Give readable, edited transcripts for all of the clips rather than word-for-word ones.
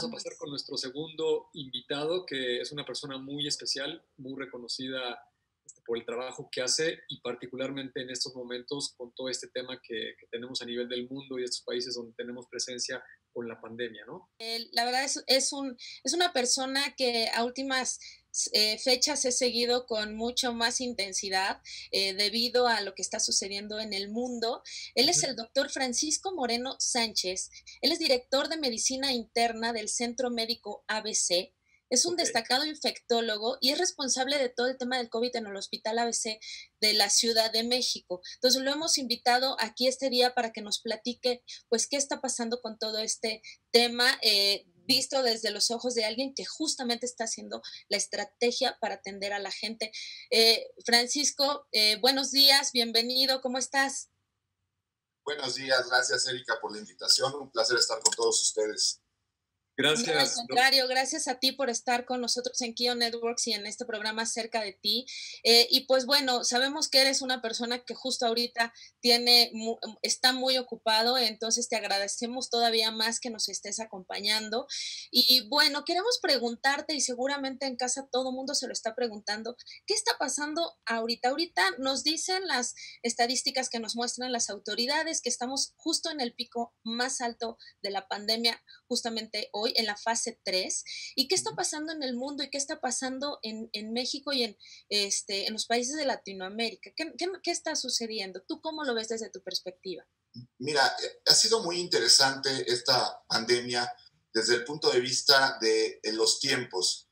vamos a pasar con nuestro segundo invitado, que es una persona muy especial, muy reconocida por el trabajo que hace y particularmente en estos momentos con todo este tema que tenemos a nivel del mundo y estos países donde tenemos presencia con la pandemia, ¿no? La verdad es una persona que a últimas fechas he seguido con mucho más intensidad debido a lo que está sucediendo en el mundo. Él es Ujú. el doctor Francisco Moreno Sánchez. Él es director de medicina interna del Centro Médico ABC. Es un Ok. destacado infectólogo y es responsable de todo el tema del COVID en el Hospital ABC de la Ciudad de México. Entonces lo hemos invitado aquí este día para que nos platique, pues, qué está pasando con todo este tema visto desde los ojos de alguien que justamente está haciendo la estrategia para atender a la gente. Francisco, buenos días, bienvenido, ¿cómo estás? Buenos días, gracias Erika por la invitación, un placer estar con todos ustedes. No, al Gracias. contrario, gracias a ti por estar con nosotros en Kio Networks y en este programa cerca de ti. Y pues bueno, sabemos que eres una persona que justo ahorita está muy ocupado, entonces te agradecemos todavía más que nos estés acompañando. Y bueno, queremos preguntarte, y seguramente en casa todo el mundo se lo está preguntando, ¿qué está pasando ahorita? Ahorita nos dicen las estadísticas que nos muestran las autoridades que estamos justo en el pico más alto de la pandemia justamente hoy en la fase 3. ¿Y qué está pasando en el mundo y qué está pasando en México y en los países de Latinoamérica? ¿Qué está sucediendo? ¿Tú cómo lo ves desde tu perspectiva? Mira, ha sido muy interesante esta pandemia desde el punto de vista de los tiempos.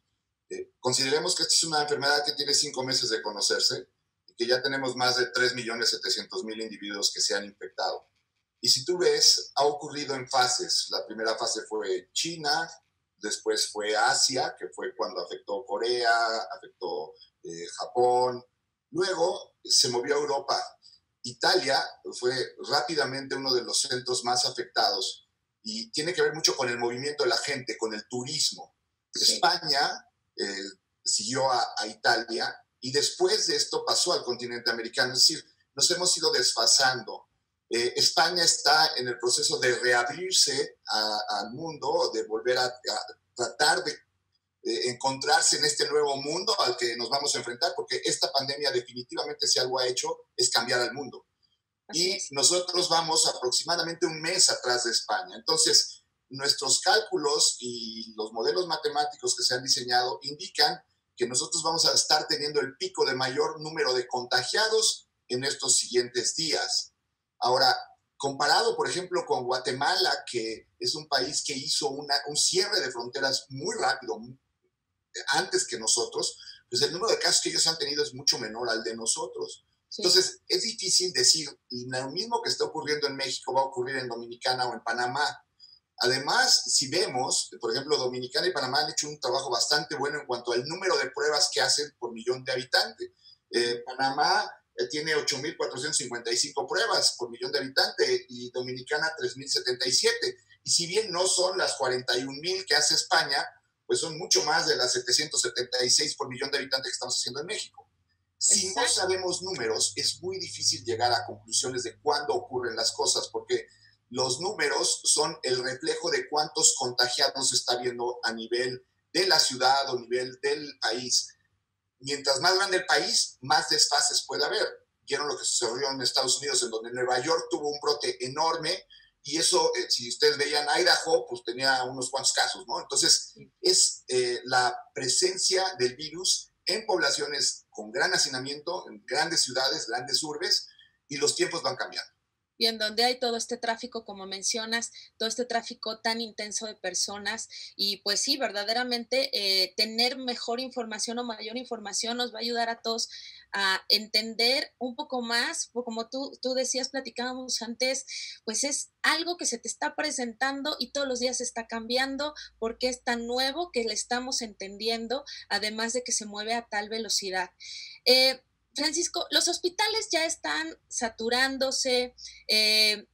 Consideremos que esta es una enfermedad que tiene 5 meses de conocerse y que ya tenemos más de 3.700.000 individuos que se han infectado. Y si tú ves, ha ocurrido en fases. La primera fase fue China, después fue Asia, que fue cuando afectó Corea, afectó Japón. Luego se movió a Europa. Italia fue rápidamente uno de los centros más afectados y tiene que ver mucho con el movimiento de la gente, con el turismo. Sí. España eh, siguió a Italia y después de esto pasó al continente americano. Es decir, nos hemos ido desfasando. España está en el proceso de reabrirse al mundo, de volver a tratar de encontrarse en este nuevo mundo al que nos vamos a enfrentar, porque esta pandemia definitivamente si algo ha hecho es cambiar al mundo. Así Y es. nosotros vamos aproximadamente un mes atrás de España. Entonces, nuestros cálculos y los modelos matemáticos que se han diseñado indican que nosotros vamos a estar teniendo el pico de mayor número de contagiados en estos siguientes días. Ahora, comparado, por ejemplo, con Guatemala, que es un país que hizo un cierre de fronteras muy rápido, antes que nosotros, pues el número de casos que ellos han tenido es mucho menor al de nosotros. Sí. Entonces, es difícil decir, lo mismo que está ocurriendo en México va a ocurrir en Dominicana o en Panamá. Además, si vemos, por ejemplo, Dominicana y Panamá han hecho un trabajo bastante bueno en cuanto al número de pruebas que hacen por millón de habitantes. Panamá tiene 8.455 pruebas por millón de habitantes y Dominicana 3.077. Y si bien no son las 41.000 que hace España, pues son mucho más de las 776 por millón de habitantes que estamos haciendo en México. Si no Exacto. sabemos números, es muy difícil llegar a conclusiones de cuándo ocurren las cosas, porque los números son el reflejo de cuántos contagiados se está viendo a nivel de la ciudad o a nivel del país. Mientras más grande el país, más desfases puede haber. Vieron lo que sucedió en Estados Unidos, en donde Nueva York tuvo un brote enorme y eso, si ustedes veían Idaho, pues tenía unos cuantos casos, ¿no? Entonces, es la presencia del virus en poblaciones con gran hacinamiento, en grandes ciudades, grandes urbes, y los tiempos van cambiando. Y en donde hay todo este tráfico, como mencionas, todo este tráfico tan intenso de personas y pues sí, verdaderamente tener mejor información o mayor información nos va a ayudar a todos a entender un poco más, como tú decías, platicábamos antes, pues es algo que se te está presentando y todos los días está cambiando porque es tan nuevo que le estamos entendiendo, además de que se mueve a tal velocidad. Eh, Francisco, los hospitales ya están saturándose.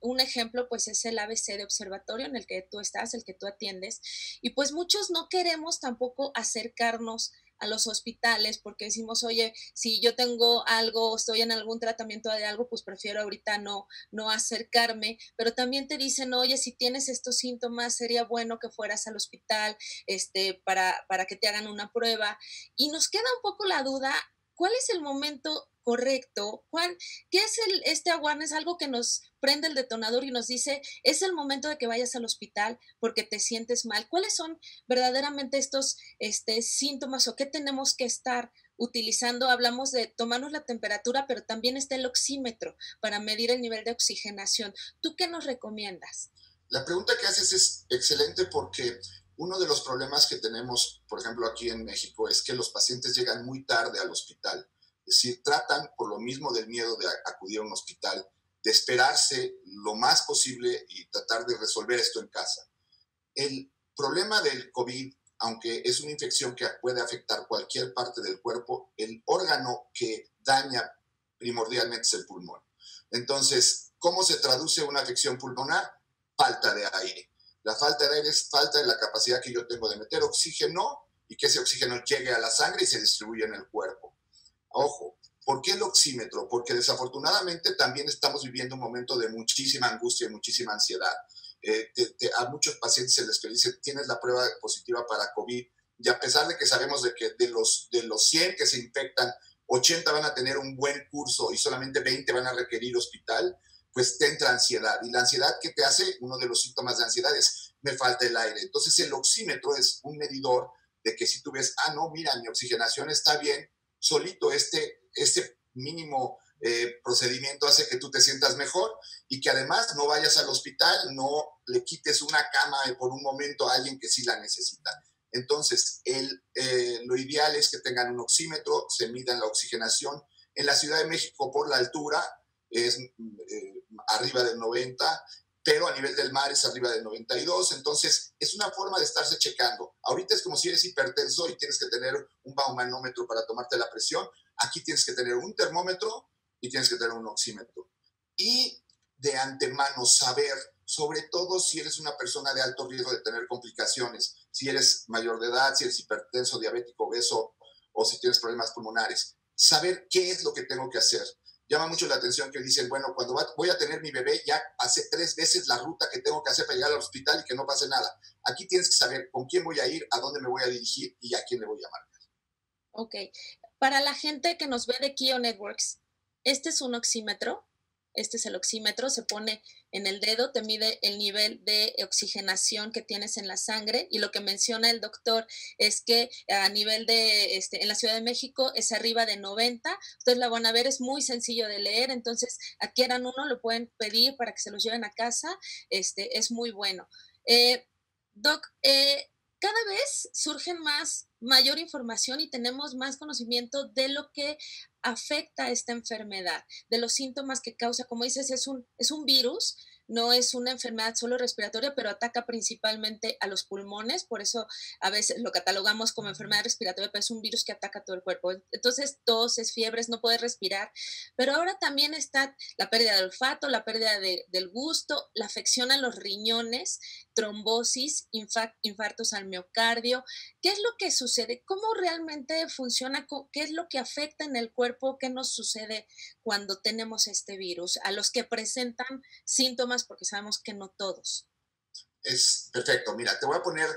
Un ejemplo, pues, es el ABC de observatorio en el que tú estás, el que tú atiendes. Y pues muchos no queremos tampoco acercarnos a los hospitales porque decimos, oye, si yo tengo algo, estoy en algún tratamiento de algo, pues prefiero ahorita no acercarme, pero también te dicen, oye, si tienes estos síntomas, sería bueno que fueras al hospital para que te hagan una prueba. Y nos queda un poco la duda, ¿cuál es el momento correcto? ¿Qué es este awareness? Algo que nos prende el detonador y nos dice, es el momento de que vayas al hospital porque te sientes mal. ¿Cuáles son verdaderamente estos síntomas o qué tenemos que estar utilizando? Hablamos de tomarnos la temperatura, pero también está el oxímetro para medir el nivel de oxigenación. ¿Tú qué nos recomiendas? La pregunta que haces es excelente porque uno de los problemas que tenemos, por ejemplo, aquí en México, es que los pacientes llegan muy tarde al hospital. Es decir, tratan, por lo mismo del miedo de acudir a un hospital, de esperarse lo más posible y tratar de resolver esto en casa. El problema del COVID, aunque es una infección que puede afectar cualquier parte del cuerpo, el órgano que daña primordialmente es el pulmón. Entonces, ¿cómo se traduce una afección pulmonar? Falta de aire. La falta de aire es falta de la capacidad que yo tengo de meter oxígeno y que ese oxígeno llegue a la sangre y se distribuya en el cuerpo. Ojo, ¿por qué el oxímetro? Porque desafortunadamente también estamos viviendo un momento de muchísima angustia y muchísima ansiedad. A muchos pacientes se les dice, tienes la prueba positiva para COVID, y a pesar de que sabemos de que de los 100 que se infectan, 80 van a tener un buen curso y solamente 20 van a requerir hospital, pues te entra ansiedad. Y la ansiedad, ¿qué te hace? Uno de los síntomas de ansiedad es, me falta el aire. Entonces el oxímetro es un medidor de que si tú ves, no, mira, mi oxigenación está bien, solito este mínimo procedimiento hace que tú te sientas mejor y que además no vayas al hospital, no le quites una cama por un momento a alguien que sí la necesita. Entonces, lo ideal es que tengan un oxímetro, se midan la oxigenación. En la Ciudad de México, por la altura, es arriba del 90, pero a nivel del mar es arriba del 92, entonces es una forma de estarse checando. Ahorita es como si eres hipertenso y tienes que tener un baumanómetro para tomarte la presión. Aquí tienes que tener un termómetro y tienes que tener un oxímetro. Y de antemano saber, sobre todo si eres una persona de alto riesgo de tener complicaciones, si eres mayor de edad, si eres hipertenso, diabético, obeso o si tienes problemas pulmonares, saber qué es lo que tengo que hacer. Llama mucho la atención que dicen, bueno, cuando voy a tener mi bebé, ya hace 3 veces la ruta que tengo que hacer para llegar al hospital y que no pase nada. Aquí tienes que saber con quién voy a ir, a dónde me voy a dirigir y a quién le voy a marcar. Ok. Para la gente que nos ve de Kio Networks, este es un oxímetro. Este es el oxímetro, se pone en el dedo, te mide el nivel de oxigenación que tienes en la sangre y lo que menciona el doctor es que a nivel de, en la Ciudad de México es arriba de 90, ustedes la van a ver, es muy sencillo de leer, entonces adquieran uno, lo pueden pedir para que se los lleven a casa, es muy bueno. Doc, cada vez surgen mayor información y tenemos más conocimiento de lo que afecta esta enfermedad, de los síntomas que causa. Como dices, es un virus, no es una enfermedad solo respiratoria, pero ataca principalmente a los pulmones, por eso a veces lo catalogamos como enfermedad respiratoria, pero es un virus que ataca todo el cuerpo. Entonces, toses, fiebres, no puedes respirar, pero ahora también está la pérdida del olfato, la pérdida del gusto, la afección a los riñones, trombosis, infartos al miocardio. ¿Qué es lo que sucede? ¿Cómo realmente funciona? ¿Qué es lo que afecta en el cuerpo? ¿Qué nos sucede cuando tenemos este virus? A los que presentan síntomas, porque sabemos que no todos. Es perfecto. Mira, te voy a poner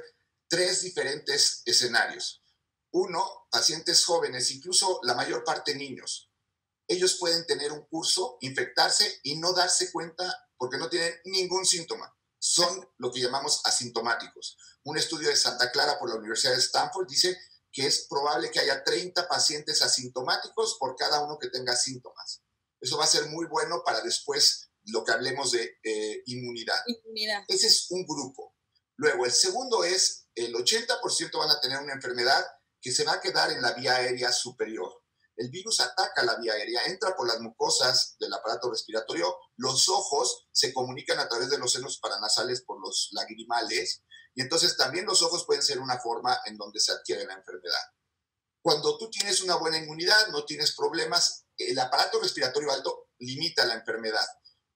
3 diferentes escenarios. 1, pacientes jóvenes, incluso la mayor parte niños. Ellos pueden tener un curso, infectarse y no darse cuenta porque no tienen ningún síntoma. Son lo que llamamos asintomáticos. Un estudio de Santa Clara por la Universidad de Stanford dice que es probable que haya 30 pacientes asintomáticos por cada uno que tenga síntomas. Eso va a ser muy bueno para después lo que hablemos de inmunidad. Ese es un grupo. Luego, el segundo es el 80% van a tener una enfermedad que se va a quedar en la vía aérea superior. El virus ataca la vía aérea, entra por las mucosas del aparato respiratorio, los ojos se comunican a través de los senos paranasales por los lagrimales, y entonces también los ojos pueden ser una forma en donde se adquiere la enfermedad. Cuando tú tienes una buena inmunidad, no tienes problemas, el aparato respiratorio alto limita la enfermedad.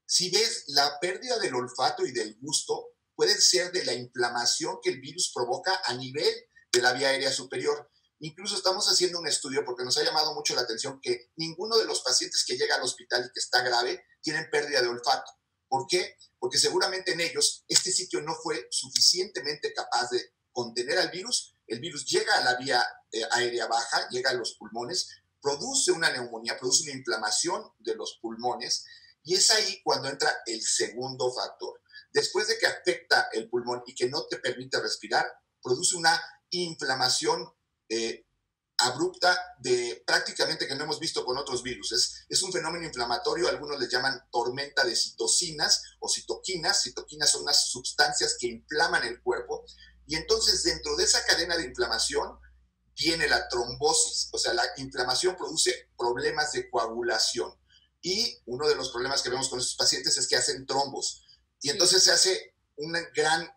Si ves, la pérdida del olfato y del gusto puede ser de la inflamación que el virus provoca a nivel de la vía aérea superior. Incluso estamos haciendo un estudio porque nos ha llamado mucho la atención que ninguno de los pacientes que llega al hospital y que está grave tienen pérdida de olfato. ¿Por qué? Porque seguramente en ellos este sitio no fue suficientemente capaz de contener al virus. El virus llega a la vía aérea baja, llega a los pulmones, produce una neumonía, produce una inflamación de los pulmones, y es ahí cuando entra el segundo factor. Después de que afecta el pulmón y que no te permite respirar, produce una inflamación abrupta de prácticamente que no hemos visto con otros virus. Es un fenómeno inflamatorio, algunos le llaman tormenta de citocinas o citoquinas. Citoquinas son unas sustancias que inflaman el cuerpo, y entonces dentro de esa cadena de inflamación viene la trombosis. O sea, la inflamación produce problemas de coagulación, y uno de los problemas que vemos con estos pacientes es que hacen trombos, y entonces se hace una gran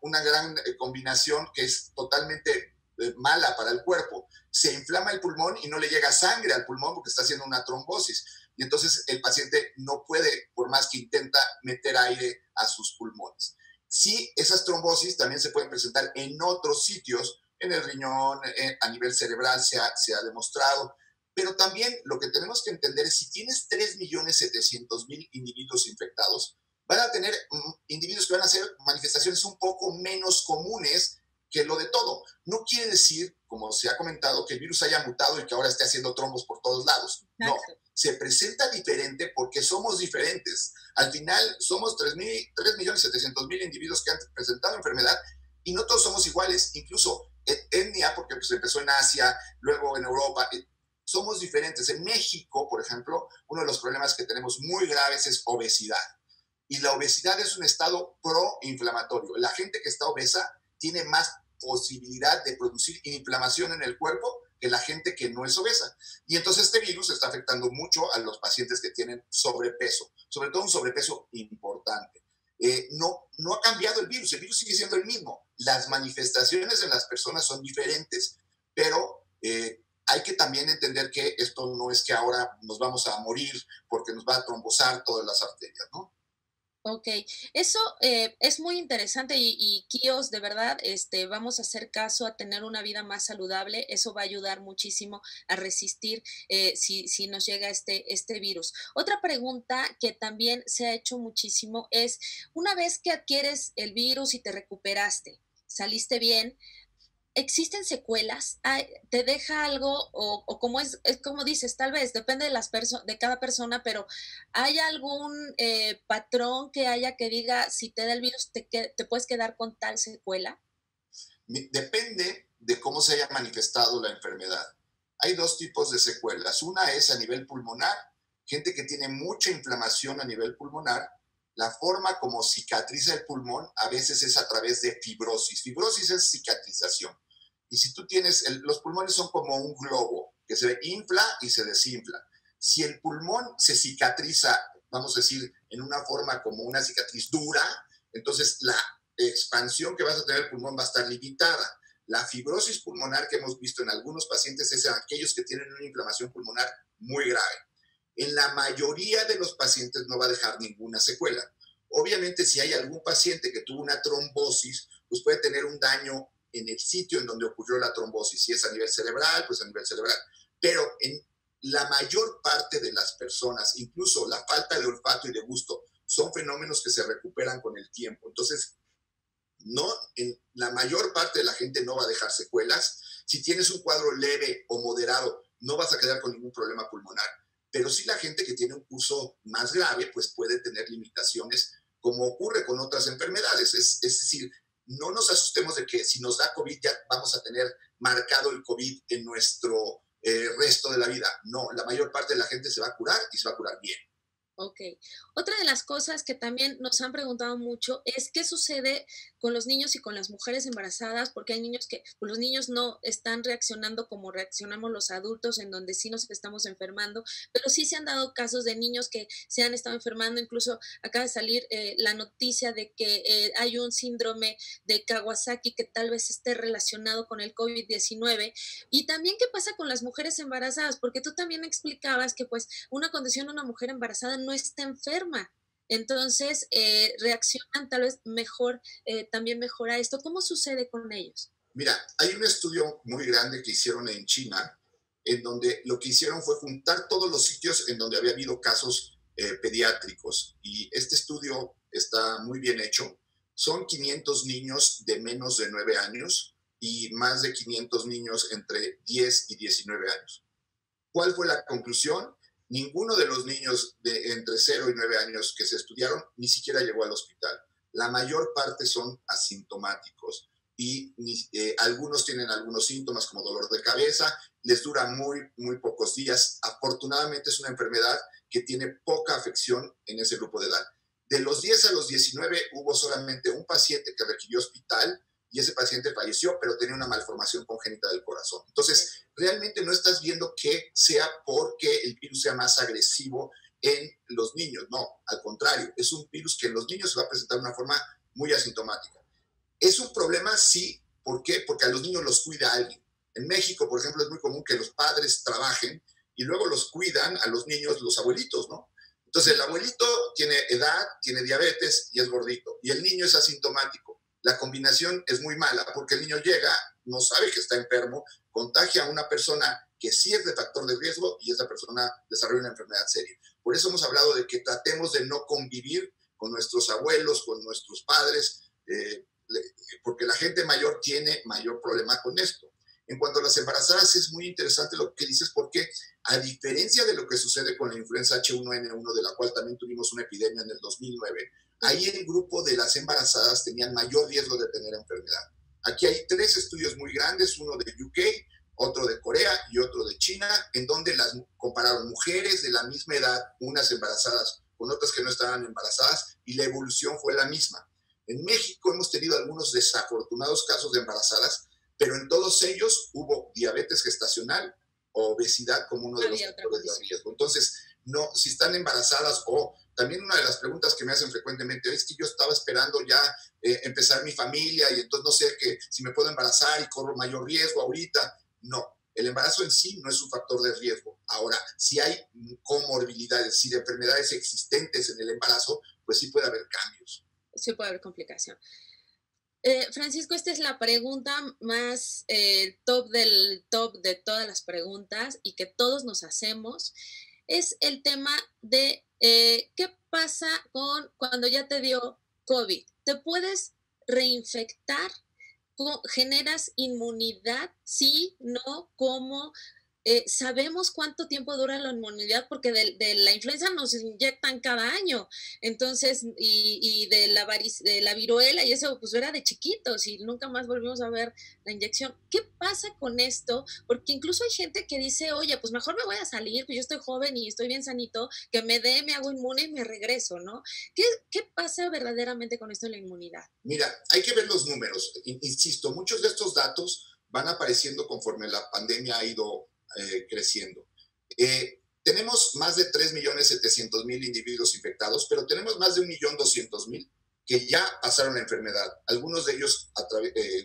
combinación que es totalmente mala para el cuerpo. Se inflama el pulmón y no le llega sangre al pulmón porque está haciendo una trombosis, y entonces el paciente no puede, por más que intenta, meter aire a sus pulmones. Sí, esas trombosis también se pueden presentar en otros sitios, en el riñón, a nivel cerebral se ha demostrado, pero también lo que tenemos que entender es si tienes 3.700.000 individuos infectados, van a tener individuos que van a hacer manifestaciones un poco menos comunes que lo de todo. No quiere decir, como se ha comentado, que el virus haya mutado y que ahora esté haciendo trombos por todos lados. No, se presenta diferente porque somos diferentes. Al final somos 3.700.000 individuos que han presentado enfermedad, y no todos somos iguales. Incluso etnia, porque pues empezó en Asia, luego en Europa, somos diferentes. En México, por ejemplo, uno de los problemas que tenemos muy graves es obesidad. Y la obesidad es un estado proinflamatorio. La gente que está obesa tiene más posibilidad de producir inflamación en el cuerpo que la gente que no es obesa. Y entonces este virus está afectando mucho a los pacientes que tienen sobrepeso, sobre todo un sobrepeso importante. No ha cambiado el virus sigue siendo el mismo. Las manifestaciones en las personas son diferentes, pero hay que también entender que esto no es que ahora nos vamos a morir porque nos va a trombosar todas las arterias, ¿no? Ok, eso es muy interesante y Kios, de verdad, vamos a hacer caso a tener una vida más saludable. Eso va a ayudar muchísimo a resistir si nos llega este virus. Otra pregunta que también se ha hecho muchísimo es, una vez que adquieres el virus y te recuperaste, saliste bien, ¿existen secuelas? ¿Te deja algo? O como es como dices, tal vez depende de cada persona, pero ¿hay algún patrón que haya que diga si te da el virus te puedes quedar con tal secuela? Depende de cómo se haya manifestado la enfermedad. Hay dos tipos de secuelas. Una es a nivel pulmonar, gente que tiene mucha inflamación a nivel pulmonar. La forma como cicatriza el pulmón a veces es a través de fibrosis. Fibrosis es cicatrización. Y si tú tienes, los pulmones son como un globo que se infla y se desinfla. Si el pulmón se cicatriza, vamos a decir, en una forma como una cicatriz dura, entonces la expansión que vas a tener el pulmón va a estar limitada. La fibrosis pulmonar que hemos visto en algunos pacientes es en aquellos que tienen una inflamación pulmonar muy grave. En la mayoría de los pacientes no va a dejar ninguna secuela. Obviamente, si hay algún paciente que tuvo una trombosis, pues puede tener un daño en el sitio en donde ocurrió la trombosis. Si es a nivel cerebral, pues a nivel cerebral. Pero en la mayor parte de las personas, incluso la falta de olfato y de gusto, son fenómenos que se recuperan con el tiempo. Entonces, no, en la mayor parte de la gente no va a dejar secuelas. Si tienes un cuadro leve o moderado, no vas a quedar con ningún problema pulmonar. Pero sí la gente que tiene un curso más grave, pues puede tener limitaciones, como ocurre con otras enfermedades. Es decir, no nos asustemos de que si nos da COVID ya vamos a tener marcado el COVID en nuestro resto de la vida. No, la mayor parte de la gente se va a curar y se va a curar bien. Ok. Otra de las cosas que también nos han preguntado mucho es qué sucede con los niños y con las mujeres embarazadas, porque hay niños pues los niños no están reaccionando como reaccionamos los adultos, en donde sí nos estamos enfermando, pero sí se han dado casos de niños que se han estado enfermando. Incluso acaba de salir la noticia de que hay un síndrome de Kawasaki que tal vez esté relacionado con el COVID-19. Y también qué pasa con las mujeres embarazadas, porque tú también explicabas que pues una condición de una mujer embarazada no está enferma. Entonces, reaccionan tal vez mejor, también mejora esto. ¿Cómo sucede con ellos? Mira, hay un estudio muy grande que hicieron en China, en donde lo que hicieron fue juntar todos los sitios en donde había habido casos pediátricos. Y este estudio está muy bien hecho. Son 500 niños de menos de 9 años y más de 500 niños entre 10 y 19 años. ¿Cuál fue la conclusión? Ninguno de los niños de entre 0 y 9 años que se estudiaron ni siquiera llegó al hospital. La mayor parte son asintomáticos y algunos tienen algunos síntomas como dolor de cabeza, les dura muy pocos días. Afortunadamente es una enfermedad que tiene poca afección en ese grupo de edad. De los 10 a los 19 hubo solamente un paciente que requirió hospital y ese paciente falleció, pero tenía una malformación congénita del corazón. Entonces, realmente no estás viendo que sea porque el virus sea más agresivo en los niños. No, al contrario, es un virus que en los niños se va a presentar de una forma muy asintomática. ¿Es un problema? Sí. ¿Por qué? Porque a los niños los cuida alguien. En México, por ejemplo, es muy común que los padres trabajen y luego los cuidan a los niños los abuelitos, ¿no? Entonces, el abuelito tiene edad, tiene diabetes y es gordito, y el niño es asintomático. La combinación es muy mala porque el niño llega, no sabe que está enfermo, contagia a una persona que sí es de factor de riesgo y esa persona desarrolla una enfermedad seria. Por eso hemos hablado de que tratemos de no convivir con nuestros abuelos, con nuestros padres, porque la gente mayor tiene mayor problema con esto. En cuanto a las embarazadas, es muy interesante lo que dices porque a diferencia de lo que sucede con la influenza H1N1, de la cual también tuvimos una epidemia en el 2009, ahí el grupo de las embarazadas tenían mayor riesgo de tener enfermedad. Aquí hay 3 estudios muy grandes, uno de UK, otro de Corea y otro de China, en donde compararon mujeres de la misma edad, unas embarazadas con otras que no estaban embarazadas, y la evolución fue la misma. En México hemos tenido algunos desafortunados casos de embarazadas, pero en todos ellos hubo diabetes gestacional o obesidad como uno de los factores de riesgo. Entonces, no, si están embarazadas, o también una de las preguntas que me hacen frecuentemente es que yo estaba esperando ya empezar mi familia y entonces no sé si me puedo embarazar y corro mayor riesgo ahorita. No, el embarazo en sí no es un factor de riesgo. Ahora, si hay comorbilidades, si de enfermedades existentes en el embarazo, pues sí puede haber cambios. Sí puede haber complicación. Francisco, esta es la pregunta más top del top de todas las preguntas y que todos nos hacemos. Es el tema de qué pasa cuando ya te dio COVID. ¿Te puedes reinfectar? ¿Generas inmunidad? ¿Sí? ¿No? ¿Cómo? Sabemos cuánto tiempo dura la inmunidad porque de la influenza nos inyectan cada año, entonces, y de la viruela y eso, pues era de chiquitos y nunca más volvimos a ver la inyección. ¿Qué pasa con esto? Porque incluso hay gente que dice, oye, pues mejor me voy a salir, pues yo estoy joven y estoy bien sanito, que me hago inmune y me regreso, ¿no? ¿Qué pasa verdaderamente con esto de la inmunidad? Mira, hay que ver los números. Insisto, muchos de estos datos van apareciendo conforme la pandemia ha ido creciendo. Tenemos más de 3.700.000 individuos infectados, pero tenemos más de 1.200.000 que ya pasaron la enfermedad. Algunos de ellos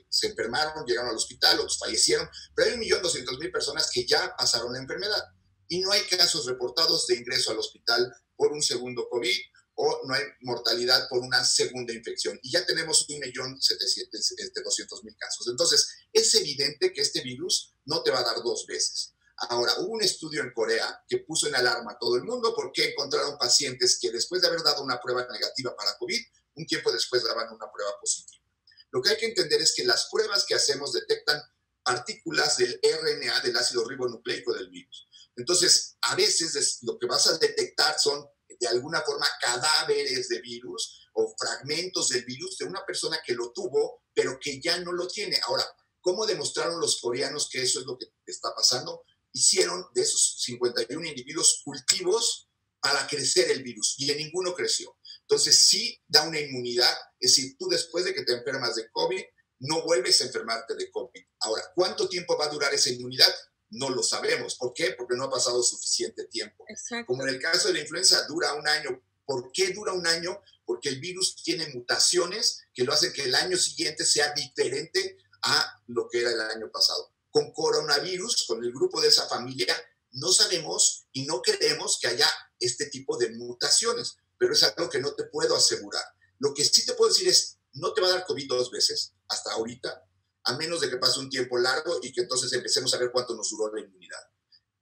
se enfermaron, llegaron al hospital, otros fallecieron, pero hay 1.200.000 personas que ya pasaron la enfermedad. Y no hay casos reportados de ingreso al hospital por un segundo COVID, o no hay mortalidad por una segunda infección. Y ya tenemos 1.200.000 casos. Entonces, es evidente que este virus no te va a dar 2 veces. Ahora, hubo un estudio en Corea que puso en alarma a todo el mundo porque encontraron pacientes que después de haber dado una prueba negativa para COVID, un tiempo después daban una prueba positiva. Lo que hay que entender es que las pruebas que hacemos detectan partículas del RNA, del ácido ribonucleico del virus. Entonces, a veces lo que vas a detectar son de alguna forma cadáveres de virus o fragmentos del virus de una persona que lo tuvo, pero que ya no lo tiene. Ahora, ¿cómo demostraron los coreanos que eso es lo que está pasando? Hicieron de esos 51 individuos cultivos para crecer el virus y en ninguno creció. Entonces sí da una inmunidad, es decir, tú después de que te enfermas de COVID, no vuelves a enfermarte de COVID. Ahora, ¿cuánto tiempo va a durar esa inmunidad? No lo sabemos. ¿Por qué? Porque no ha pasado suficiente tiempo. Exacto. Como en el caso de la influenza, dura un año. ¿Por qué dura un año? Porque el virus tiene mutaciones que lo hacen que el año siguiente sea diferente a lo que era el año pasado. Con coronavirus, con el grupo de esa familia, no sabemos y no creemos que haya este tipo de mutaciones, pero es algo que no te puedo asegurar. Lo que sí te puedo decir es, no te va a dar COVID 2 veces hasta ahorita. a menos de que pase un tiempo largo y que entonces empecemos a ver cuánto nos duró la inmunidad.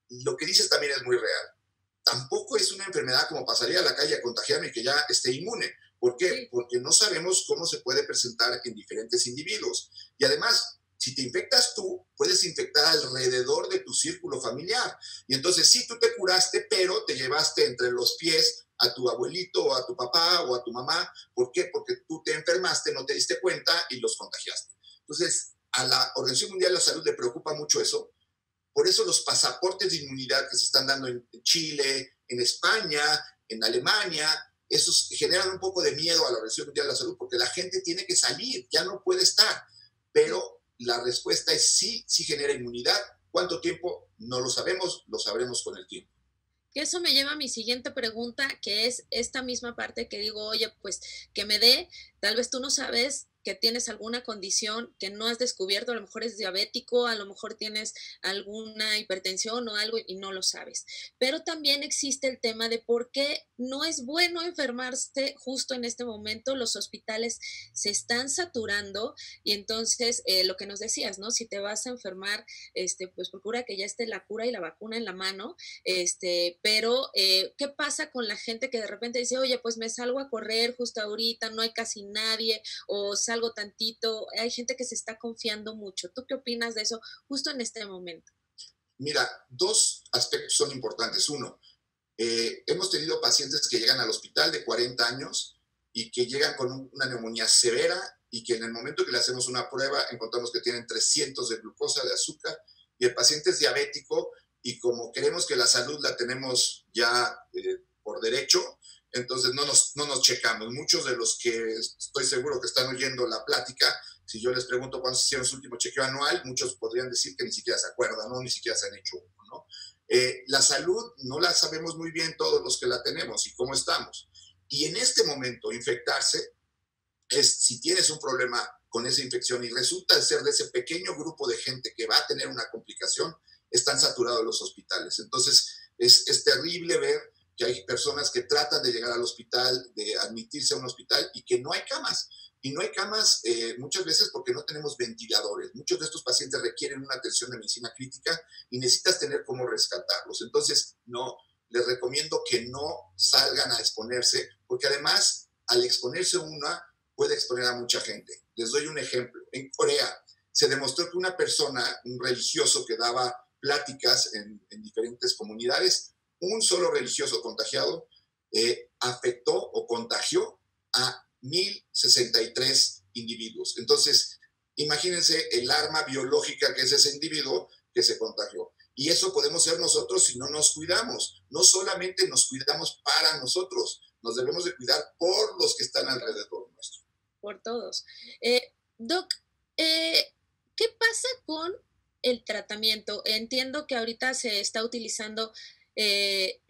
Y lo que dices también es muy real. Tampoco es una enfermedad como pasaría a la calle a contagiarme y que ya esté inmune. ¿Por qué? Sí. Porque no sabemos cómo se puede presentar en diferentes individuos. Y además, si te infectas tú, puedes infectar alrededor de tu círculo familiar. Y entonces sí, tú te curaste, pero te llevaste entre los pies a tu abuelito o a tu papá o a tu mamá. ¿Por qué? Porque tú te enfermaste, no te diste cuenta y los contagiaste. Entonces, a la Organización Mundial de la Salud le preocupa mucho eso. Por eso los pasaportes de inmunidad que se están dando en Chile, en España, en Alemania, esos generan un poco de miedo a la Organización Mundial de la Salud porque la gente tiene que salir, ya no puede estar. Pero la respuesta es sí, sí genera inmunidad. ¿Cuánto tiempo? No lo sabemos, lo sabremos con el tiempo. Que eso me lleva a mi siguiente pregunta, que es esta misma parte que digo, oye, pues que me dé, tal vez tú no sabes que tienes alguna condición que no has descubierto, a lo mejor es diabético, a lo mejor tienes alguna hipertensión o algo y no lo sabes. Pero también existe el tema de por qué no es bueno enfermarse justo en este momento. Los hospitales se están saturando y entonces lo que nos decías, ¿no? Si te vas a enfermar, pues procura que ya esté la cura y la vacuna en la mano, pero ¿qué pasa con la gente que de repente dice, oye, pues me salgo a correr justo ahorita, no hay casi nadie, o salgo tantito? Hay gente que se está confiando mucho. ¿Tú qué opinas de eso justo en este momento? Mira, dos aspectos son importantes. Uno, hemos tenido pacientes que llegan al hospital de 40 años y que llegan con una neumonía severa y que en el momento que le hacemos una prueba encontramos que tienen 300 de glucosa, de azúcar, y el paciente es diabético y como queremos que la salud la tenemos ya por derecho, entonces no nos checamos. Muchos de los que estoy seguro que están oyendo la plática, si yo les pregunto cuándo se hicieron su último chequeo anual, muchos podrían decir que ni siquiera se acuerdan, ¿no? Ni siquiera se han hecho uno, ¿no? La salud no la sabemos muy bien todos los que la tenemos y cómo estamos. Y en este momento infectarse es si tienes un problema con esa infección y resulta ser de ese pequeño grupo de gente que va a tener una complicación, están saturados los hospitales. Entonces es terrible ver que hay personas que tratan de llegar al hospital, de admitirse a un hospital y que no hay camas. Y no hay camas muchas veces porque no tenemos ventiladores. Muchos de estos pacientes requieren una atención de medicina crítica y necesitas tener cómo rescatarlos. Entonces, no, les recomiendo que no salgan a exponerse, porque además, al exponerse una, puede exponer a mucha gente. Les doy un ejemplo. En Corea se demostró que una persona, un religioso que daba pláticas en diferentes comunidades, un solo religioso contagiado afectó o contagió a 1,063 individuos. Entonces, imagínense el arma biológica que es ese individuo que se contagió. Y eso podemos ser nosotros si no nos cuidamos. No solamente nos cuidamos para nosotros, nos debemos de cuidar por los que están alrededor nuestro. Por todos. Doc, ¿qué pasa con el tratamiento? Entiendo que ahorita se está utilizando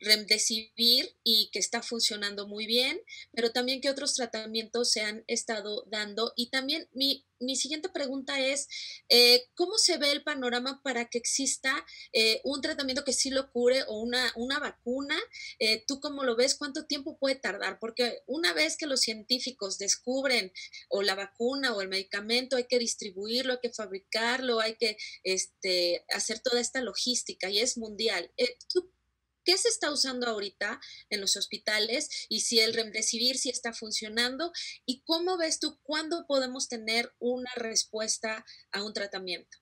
Remdesivir y que está funcionando muy bien, pero también qué otros tratamientos se han estado dando. Y también mi siguiente pregunta es, ¿cómo se ve el panorama para que exista un tratamiento que sí lo cure o una vacuna? ¿Tú cómo lo ves? ¿Cuánto tiempo puede tardar? Porque una vez que los científicos descubren o la vacuna o el medicamento, hay que distribuirlo, hay que fabricarlo, hay que hacer toda esta logística y es mundial. ¿Tú qué se está usando ahorita en los hospitales y si el Remdesivir sí está funcionando? ¿Y cómo ves tú cuándo podemos tener una respuesta a un tratamiento?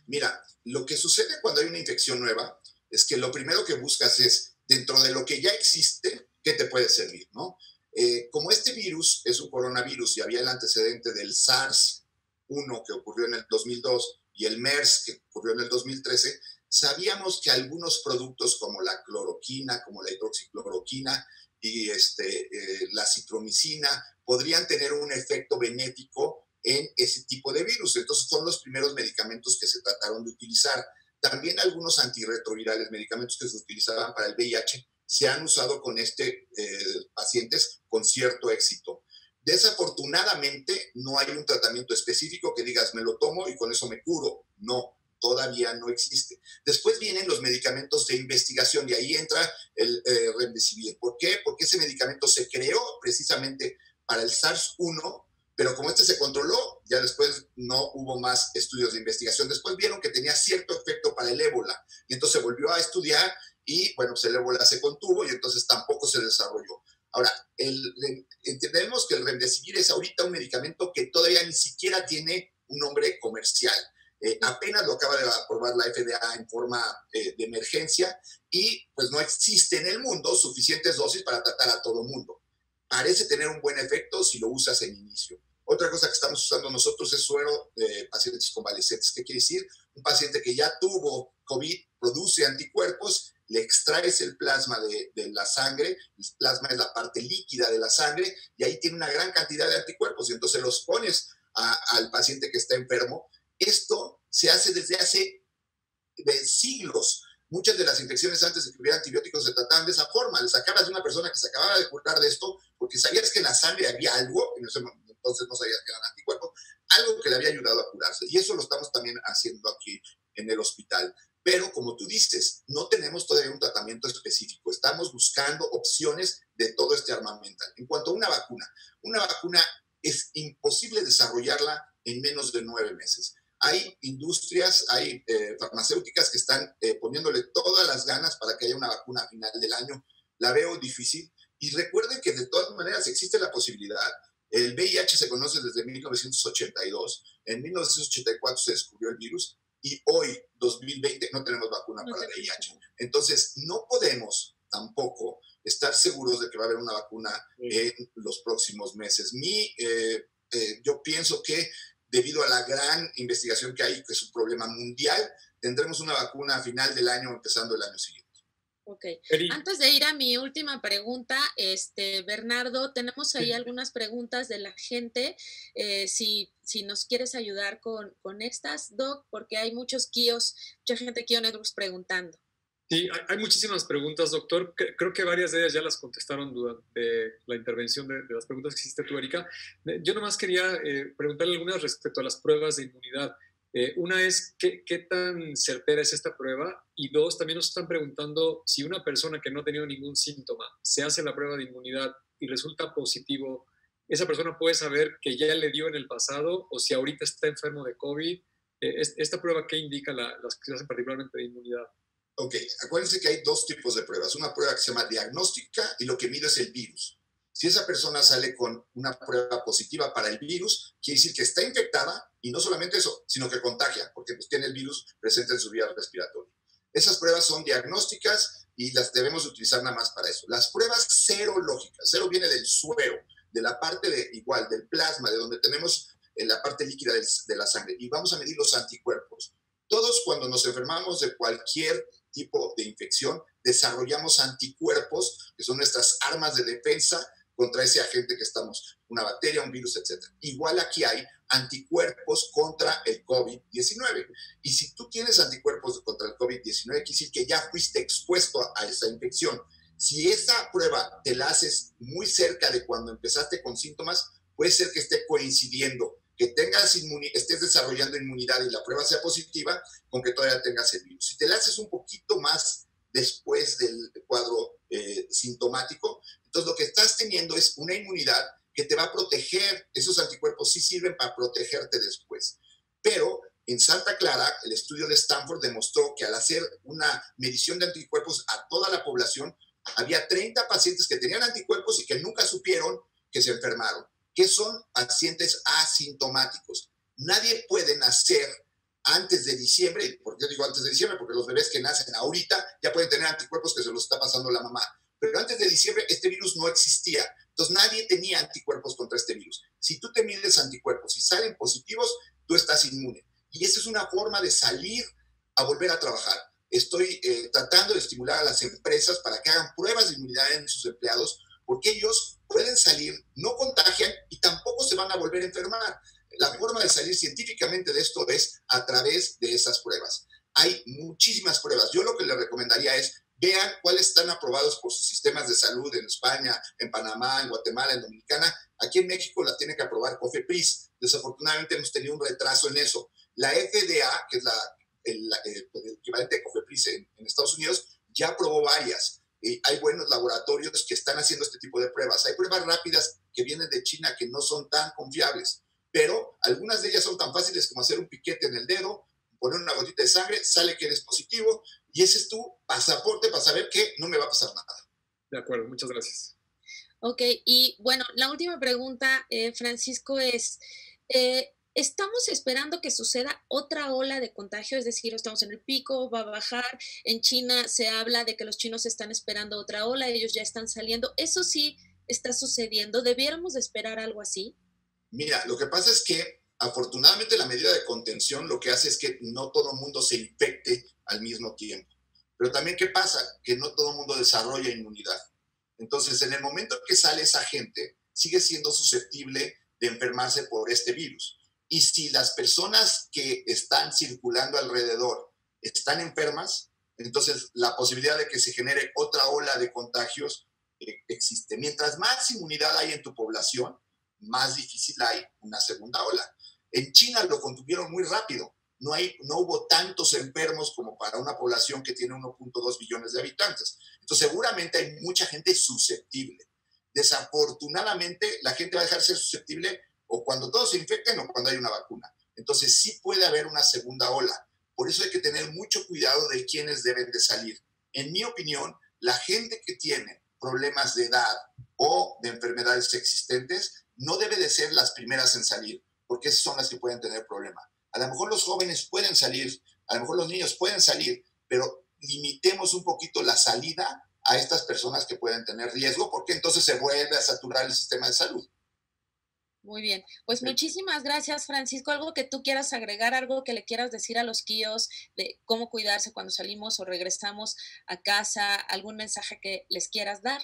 Mira, lo que sucede cuando hay una infección nueva es que lo primero que buscas es, dentro de lo que ya existe, ¿qué te puede servir, no? Como este virus es un coronavirus y había el antecedente del SARS-1 que ocurrió en el 2002 y el MERS que ocurrió en el 2013, sabíamos que algunos productos como la cloroquina, como la hidroxicloroquina y la citromicina podrían tener un efecto benéfico en ese tipo de virus. Entonces son los primeros medicamentos que se trataron de utilizar. También algunos antirretrovirales, medicamentos que se utilizaban para el VIH, se han usado con pacientes con cierto éxito. Desafortunadamente no hay un tratamiento específico que digas me lo tomo y con eso me curo. No, todavía no existe. Después vienen los medicamentos de investigación y ahí entra el Remdesivir. ¿Por qué? Porque ese medicamento se creó precisamente para el SARS-1 Pero como este se controló, ya después no hubo más estudios de investigación. Después vieron que tenía cierto efecto para el ébola y entonces se volvió a estudiar y bueno, pues el ébola se contuvo y entonces tampoco se desarrolló. Ahora, entendemos que el Remdesivir es ahorita un medicamento que todavía ni siquiera tiene un nombre comercial. Apenas lo acaba de aprobar la FDA en forma de emergencia y pues no existe en el mundo suficientes dosis para tratar a todo mundo. Parece tener un buen efecto si lo usas en inicio. Otra cosa que estamos usando nosotros es suero de pacientes convalecientes. ¿Qué quiere decir? Un paciente que ya tuvo COVID produce anticuerpos, le extraes el plasma de la sangre, el plasma es la parte líquida de la sangre, y ahí tiene una gran cantidad de anticuerpos, y entonces los pones al paciente que está enfermo. Esto se hace desde hace siglos. Muchas de las infecciones antes de que hubiera antibióticos se trataban de esa forma. Le sacabas de una persona que se acababa de curar de esto porque sabías que en la sangre había algo, en ese momento, entonces no sabías que eran anticuerpos, algo que le había ayudado a curarse. Y eso lo estamos también haciendo aquí en el hospital. Pero como tú dices, no tenemos todavía un tratamiento específico. Estamos buscando opciones de todo este armamental. En cuanto a una vacuna es imposible desarrollarla en menos de 9 meses. Hay industrias, hay farmacéuticas que están poniéndole todas las ganas para que haya una vacuna a final del año. La veo difícil. Y recuerden que de todas maneras existe la posibilidad. El VIH se conoce desde 1982. En 1984 se descubrió el virus. Y hoy, 2020, no tenemos vacuna para el VIH. Entonces, no podemos tampoco estar seguros de que va a haber una vacuna en los próximos meses. Yo pienso que debido a la gran investigación que hay, que es un problema mundial, tendremos una vacuna a final del año, empezando el año siguiente. Ok. Antes de ir a mi última pregunta, Bernardo, tenemos ahí algunas preguntas de la gente. Si nos quieres ayudar con estas, Doc, porque hay mucha gente Kio Networks preguntando. Sí, hay muchísimas preguntas, doctor. Creo que varias de ellas ya las contestaron durante la intervención de las preguntas que hiciste tú, Erika. Yo nomás quería preguntarle algunas respecto a las pruebas de inmunidad. Una es, ¿qué tan certera es esta prueba? Y dos, también nos están preguntando si una persona que no ha tenido ningún síntoma se hace la prueba de inmunidad y resulta positivo, ¿esa persona puede saber que ya le dio en el pasado o si ahorita está enfermo de COVID? ¿Esta prueba qué indica las que se hacen particularmente de inmunidad? Ok, acuérdense que hay dos tipos de pruebas. Una prueba que se llama diagnóstica y lo que mide es el virus. Si esa persona sale con una prueba positiva para el virus, quiere decir que está infectada y no solamente eso, sino que contagia, porque pues tiene el virus presente en su vía respiratoria. Esas pruebas son diagnósticas y las debemos utilizar nada más para eso. Las pruebas serológicas, cero viene del suero, de la parte del plasma, de donde tenemos la parte líquida de la sangre, y vamos a medir los anticuerpos. Todos cuando nos enfermamos de cualquier tipo de infección, desarrollamos anticuerpos, que son nuestras armas de defensa contra ese agente que estamos, una bacteria, un virus, etc. Igual aquí hay anticuerpos contra el COVID-19. Y si tú tienes anticuerpos contra el COVID-19, quiere decir que ya fuiste expuesto a esa infección. Si esa prueba te la haces muy cerca de cuando empezaste con síntomas, puede ser que esté coincidiendo, que estés desarrollando inmunidad y la prueba sea positiva con que todavía tengas el virus. Si te la haces un poquito más después del cuadro sintomático, entonces lo que estás teniendo es una inmunidad que te va a proteger. Esos anticuerpos sí sirven para protegerte después. Pero en Santa Clara, el estudio de Stanford demostró que al hacer una medición de anticuerpos a toda la población, había 30 pacientes que tenían anticuerpos y que nunca supieron que se enfermaron, que son pacientes asintomáticos. Nadie puede nacer antes de diciembre. ¿Por qué digo antes de diciembre? Porque los bebés que nacen ahorita ya pueden tener anticuerpos que se los está pasando la mamá. Pero antes de diciembre este virus no existía. Entonces nadie tenía anticuerpos contra este virus. Si tú te mides anticuerpos y salen positivos, tú estás inmune. Y esa es una forma de salir a volver a trabajar. Estoy tratando de estimular a las empresas para que hagan pruebas de inmunidad en sus empleados, porque ellos pueden salir, no contagian y tampoco se van a volver a enfermar. La forma de salir científicamente de esto es a través de esas pruebas. Hay muchísimas pruebas. Yo lo que les recomendaría es vean cuáles están aprobados por sus sistemas de salud en España, en Panamá, en Guatemala, en Dominicana. Aquí en México la tiene que aprobar COFEPRIS. Desafortunadamente hemos tenido un retraso en eso. La FDA, que es el equivalente de COFEPRIS en Estados Unidos, ya aprobó varias. hay buenos laboratorios que están haciendo este tipo de pruebas. Hay pruebas rápidas que vienen de China que no son tan confiables, pero algunas de ellas son tan fáciles como hacer un piquete en el dedo, poner una gotita de sangre, sale que eres positivo, y ese es tu pasaporte para saber que no me va a pasar nada. De acuerdo, muchas gracias. Ok, y bueno, la última pregunta, Francisco, es, ¿estamos esperando que suceda otra ola de contagio? Es decir, estamos en el pico, va a bajar. En China se habla de que los chinos están esperando otra ola, ellos ya están saliendo. ¿Eso sí está sucediendo? ¿Debiéramos de esperar algo así? Mira, lo que pasa es que afortunadamente la medida de contención lo que hace es que no todo el mundo se infecte al mismo tiempo. Pero también, ¿qué pasa? Que no todo el mundo desarrolla inmunidad. Entonces, en el momento que sale esa gente, sigue siendo susceptible de enfermarse por este virus. Y si las personas que están circulando alrededor están enfermas, entonces la posibilidad de que se genere otra ola de contagios existe. Mientras más inmunidad hay en tu población, más difícil hay una segunda ola. En China lo contuvieron muy rápido. No hubo tantos enfermos como para una población que tiene 1.2 billones de habitantes. Entonces, seguramente hay mucha gente susceptible. Desafortunadamente, la gente va a dejar de ser susceptible o cuando todos se infecten o cuando hay una vacuna. Entonces, sí puede haber una segunda ola. Por eso hay que tener mucho cuidado de quiénes deben de salir. En mi opinión, la gente que tiene problemas de edad o de enfermedades existentes no debe de ser las primeras en salir, porque esas son las que pueden tener problemas. A lo mejor los jóvenes pueden salir, a lo mejor los niños pueden salir, pero limitemos un poquito la salida a estas personas que pueden tener riesgo, porque entonces se vuelve a saturar el sistema de salud. Muy bien, pues muchísimas gracias, Francisco. ¿Algo que tú quieras agregar, algo que le quieras decir a los KIOS de cómo cuidarse cuando salimos o regresamos a casa? ¿Algún mensaje que les quieras dar?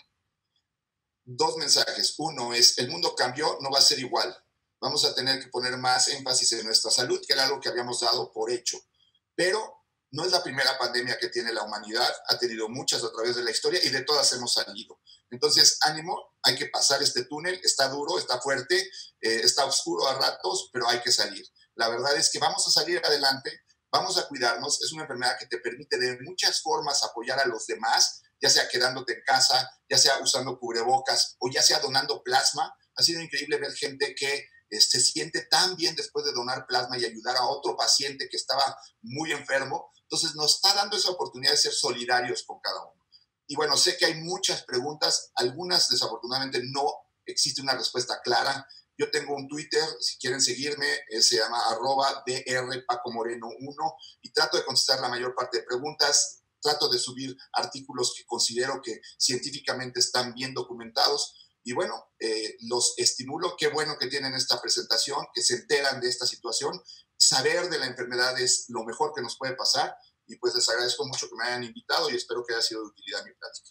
2 mensajes. Uno es, el mundo cambió, no va a ser igual. Vamos a tener que poner más énfasis en nuestra salud, que era algo que habíamos dado por hecho. Pero no es la primera pandemia que tiene la humanidad, ha tenido muchas a través de la historia y de todas hemos salido. Entonces, ánimo, hay que pasar este túnel, está duro, está fuerte, está oscuro a ratos, pero hay que salir. La verdad es que vamos a salir adelante, vamos a cuidarnos, es una enfermedad que te permite de muchas formas apoyar a los demás, ya sea quedándote en casa, ya sea usando cubrebocas o ya sea donando plasma. Ha sido increíble ver gente que se siente tan bien después de donar plasma y ayudar a otro paciente que estaba muy enfermo. Entonces nos está dando esa oportunidad de ser solidarios con cada uno. Y bueno, sé que hay muchas preguntas, algunas desafortunadamente no existe una respuesta clara. Yo tengo un Twitter, si quieren seguirme, se llama @drpacomoreno1 y trato de contestar la mayor parte de preguntas, trato de subir artículos que considero que científicamente están bien documentados. Y bueno, los estimulo, qué bueno que tienen esta presentación, que se enteran de esta situación. Saber de la enfermedad es lo mejor que nos puede pasar y pues les agradezco mucho que me hayan invitado y espero que haya sido de utilidad mi plática.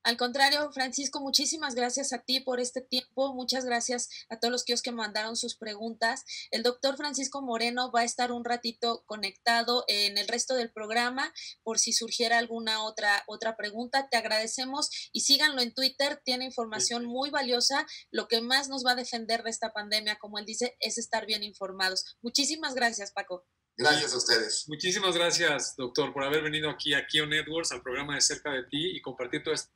Al contrario, Francisco, muchísimas gracias a ti por este tiempo. Muchas gracias a todos los que mandaron sus preguntas. El doctor Francisco Moreno va a estar un ratito conectado en el resto del programa por si surgiera alguna otra pregunta. Te agradecemos y síganlo en Twitter. Tiene información muy valiosa. Lo que más nos va a defender de esta pandemia, como él dice, es estar bien informados. Muchísimas gracias, Paco. Gracias a ustedes. Muchísimas gracias, doctor, por haber venido aquí a KIO Networks, al programa de Cerca de Ti y compartir todo esto.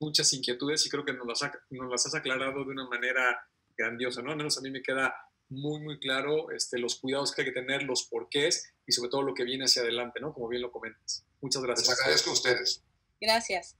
Muchas inquietudes y creo que nos las has aclarado de una manera grandiosa, ¿no? Al menos a mí me queda muy, muy claro los cuidados que hay que tener, los porqués y sobre todo lo que viene hacia adelante, ¿no? Como bien lo comentas. Muchas gracias. Les agradezco a ustedes. Gracias.